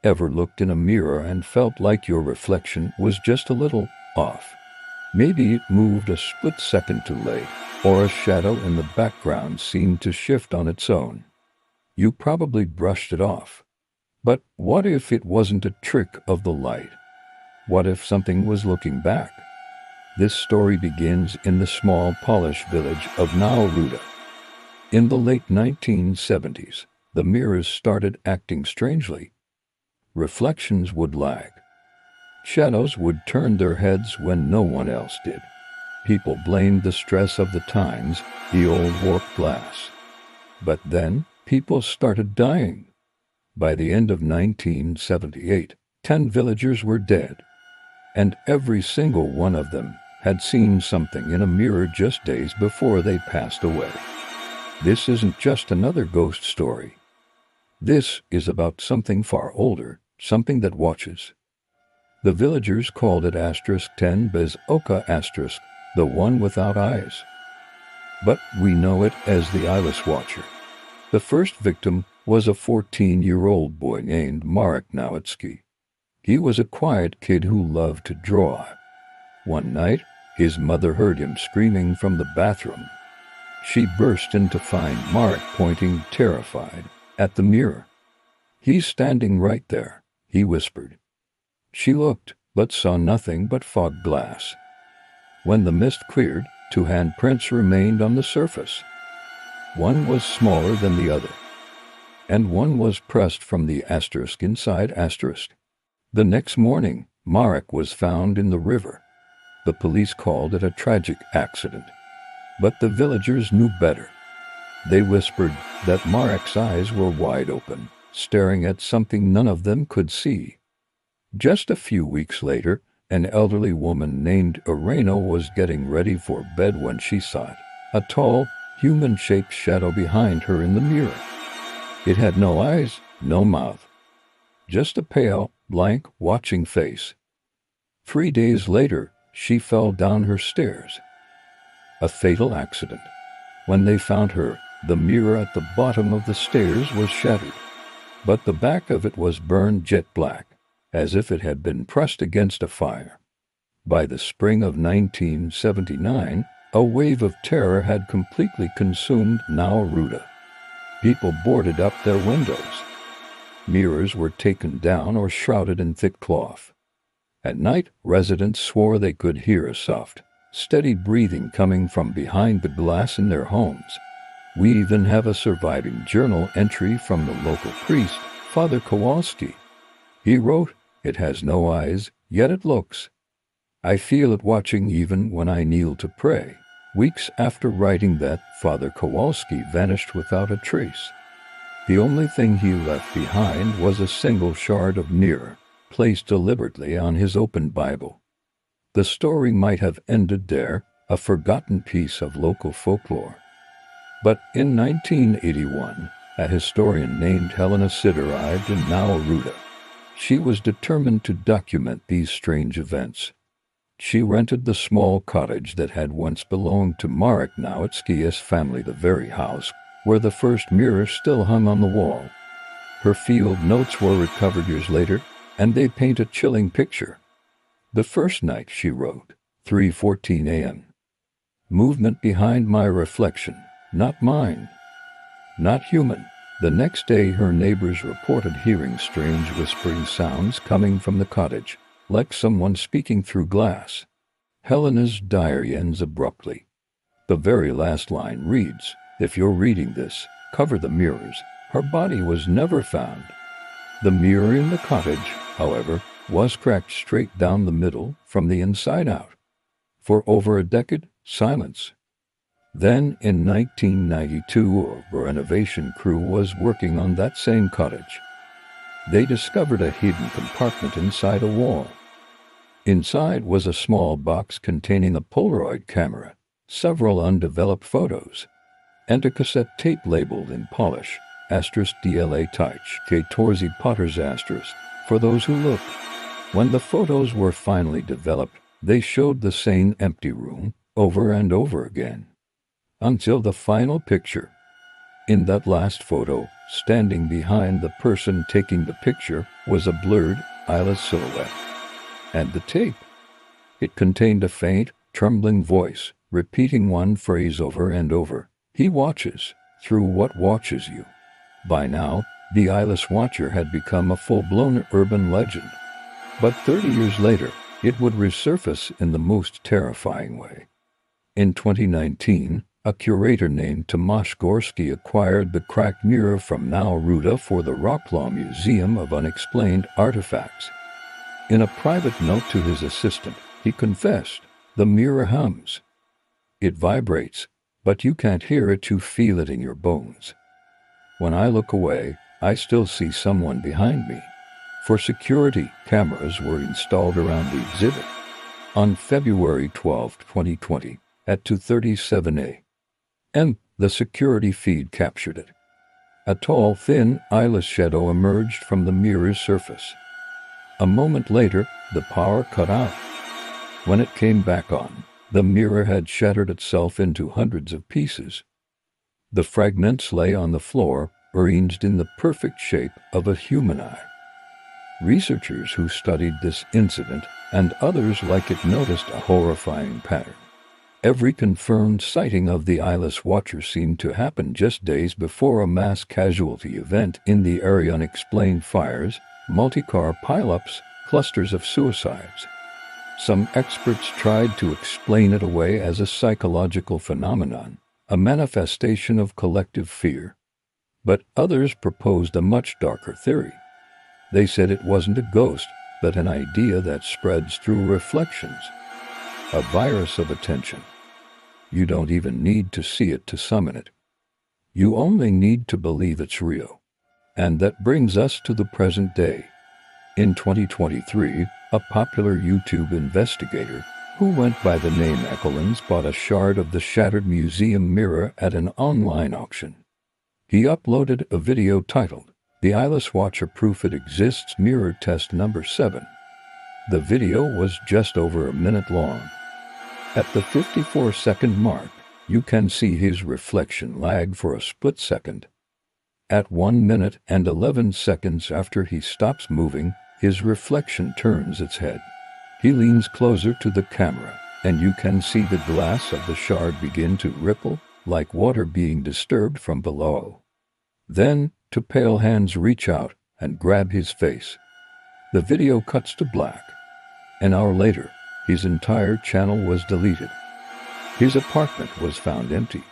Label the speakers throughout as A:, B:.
A: Ever looked in a mirror and felt like your reflection was just a little off? Maybe it moved a split second too late, or a shadow in the background seemed to shift on its own. You probably brushed it off. But what if it wasn't a trick of the light? What if something was looking back? This story begins in the small Polish village of Nauru. In the late 1970s, the mirrors started acting strangely. Reflections would lag. Shadows would turn their heads when no one else did. People blamed the stress of the times, the old warped glass. But then, people started dying. By the end of 1978, 10 villagers were dead, and every single one of them had seen something in a mirror just days before they passed away. This isn't just another ghost story. This is about something far older, something that watches. The villagers called it *10 bez oka *, the one without eyes. But we know it as the Eyeless Watcher. The first victim was a 14-year-old boy named Marek Nowitzki. He was a quiet kid who loved to draw. One night, his mother heard him screaming from the bathroom. She burst in to find Marek pointing, terrified, at the mirror. "He's standing right there," he whispered. She looked, but saw nothing but fog glass. When the mist cleared, 2 handprints remained on the surface. One was smaller than the other, and one was pressed from the asterisk inside asterisk. The next morning, Marek was found in the river. The police called it a tragic accident. But the villagers knew better. They whispered that Marek's eyes were wide open, staring at something none of them could see. Just a few weeks later, an elderly woman named Irena was getting ready for bed when she saw it, a tall, human-shaped shadow behind her in the mirror. It had no eyes, no mouth, just a pale, blank, watching face. 3 days later, she fell down her stairs. A fatal accident. When they found her, the mirror at the bottom of the stairs was shattered, but the back of it was burned jet black, as if it had been pressed against a fire. By the spring of 1979, a wave of terror had completely consumed Nauru. People boarded up their windows. Mirrors were taken down or shrouded in thick cloth. At night, residents swore they could hear a soft, steady breathing coming from behind the glass in their homes. We even have a surviving journal entry from the local priest, Father Kowalski. He wrote, "It has no eyes, yet it looks. I feel it watching even when I kneel to pray." Weeks after writing that, Father Kowalski vanished without a trace. The only thing he left behind was a single shard of mirror, placed deliberately on his open Bible. The story might have ended there, a forgotten piece of local folklore. But in 1981, a historian named Helena Sid arrived in Nauru. She was determined to document these strange events. She rented the small cottage that had once belonged to Marek Nowitzki's family, the very house where the first mirror still hung on the wall. Her field notes were recovered years later, and they paint a chilling picture. "The first night," she wrote, 3:14 a.m. "Movement behind my reflection, not mine. Not human." The next day, her neighbors reported hearing strange whispering sounds coming from the cottage, like someone speaking through glass. Helena's diary ends abruptly. The very last line reads, "If you're reading this, cover the mirrors. Her body was never found." The mirror in the cottage, however, was cracked straight down the middle from the inside out. For over a decade, silence. Then, in 1992, a renovation crew was working on that same cottage. They discovered a hidden compartment inside a wall. Inside was a small box containing a Polaroid camera, several undeveloped photos, and a cassette tape labeled in Polish, *DLA Tich, Torzi Potter's *, for those who looked. When the photos were finally developed, they showed the same empty room over and over again. Until the final picture. In that last photo, standing behind the person taking the picture was a blurred, eyeless silhouette. And the tape? It contained a faint, trembling voice, repeating one phrase over and over. He watches, through what watches you. By now, the Eyeless Watcher had become a full-blown urban legend. But 30 years later, it would resurface in the most terrifying way. In 2019, a curator named Tomasz Gorski acquired the cracked mirror from Nauruda for the Wrocław Museum of Unexplained Artifacts. In a private note to his assistant, he confessed, "The mirror hums. It vibrates, but you can't hear it, you feel it in your bones. When I look away, I still see someone behind me." For security, cameras were installed around the exhibit. On February 12, 2020, at 2:37 a.m., the security feed captured it. A tall, thin, eyeless shadow emerged from the mirror's surface. A moment later, the power cut out. When it came back on, the mirror had shattered itself into hundreds of pieces. The fragments lay on the floor, arranged in the perfect shape of a human eye. Researchers who studied this incident and others like it noticed a horrifying pattern. Every confirmed sighting of the Eyeless Watcher seemed to happen just days before a mass casualty event in the area. Unexplained fires, multi-car pileups, clusters of suicides. Some experts tried to explain it away as a psychological phenomenon, a manifestation of collective fear. But others proposed a much darker theory. They said it wasn't a ghost, but an idea that spreads through reflections. A virus of attention. You don't even need to see it to summon it. You only need to believe it's real. And that brings us to the present day. In 2023, a popular YouTube investigator, who went by the name Ekelins, bought a shard of the shattered museum mirror at an online auction. He uploaded a video titled, "The Eyeless Watcher Proof It Exists Mirror Test Number 7. The video was just over a minute long. At the 54-second mark, you can see his reflection lag for a split second. At 1 minute and 11 seconds after he stops moving, his reflection turns its head. He leans closer to the camera, and you can see the glass of the shard begin to ripple, like water being disturbed from below. Then, two pale hands reach out and grab his face. The video cuts to black. An hour later, his entire channel was deleted. His apartment was found empty.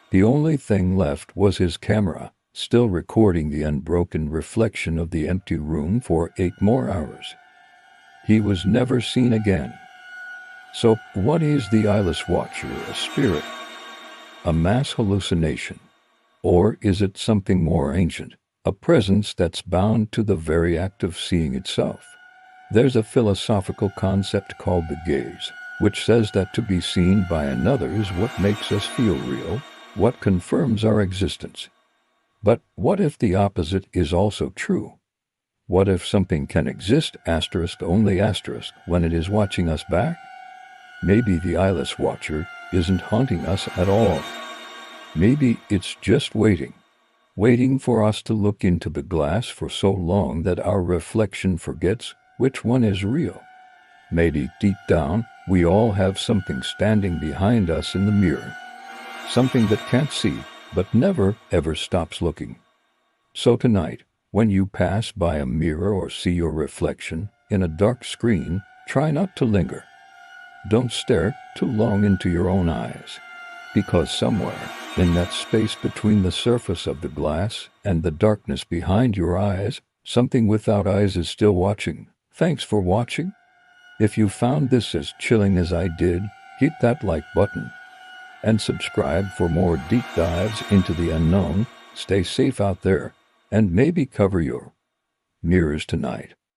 A: The only thing left was his camera, still recording the unbroken reflection of the empty room for 8 more hours. He was never seen again. So, what is the Eyeless Watcher? A spirit? A mass hallucination? Or is it something more ancient, a presence that's bound to the very act of seeing itself? There's a philosophical concept called the gaze, which says that to be seen by another is what makes us feel real, what confirms our existence. But what if the opposite is also true? What if something can exist only when it is watching us back? Maybe the Eyeless Watcher isn't haunting us at all. Maybe it's just waiting for us to look into the glass for so long that our reflection forgets which one is real. Maybe deep down, we all have something standing behind us in the mirror. Something that can't see, but never, ever stops looking. So tonight, when you pass by a mirror or see your reflection in a dark screen, try not to linger. Don't stare too long into your own eyes. Because somewhere, in that space between the surface of the glass and the darkness behind your eyes, something without eyes is still watching. Thanks for watching. If you found this as chilling as I did, hit that like button. And subscribe for more deep dives into the unknown. Stay safe out there, and maybe cover your mirrors tonight.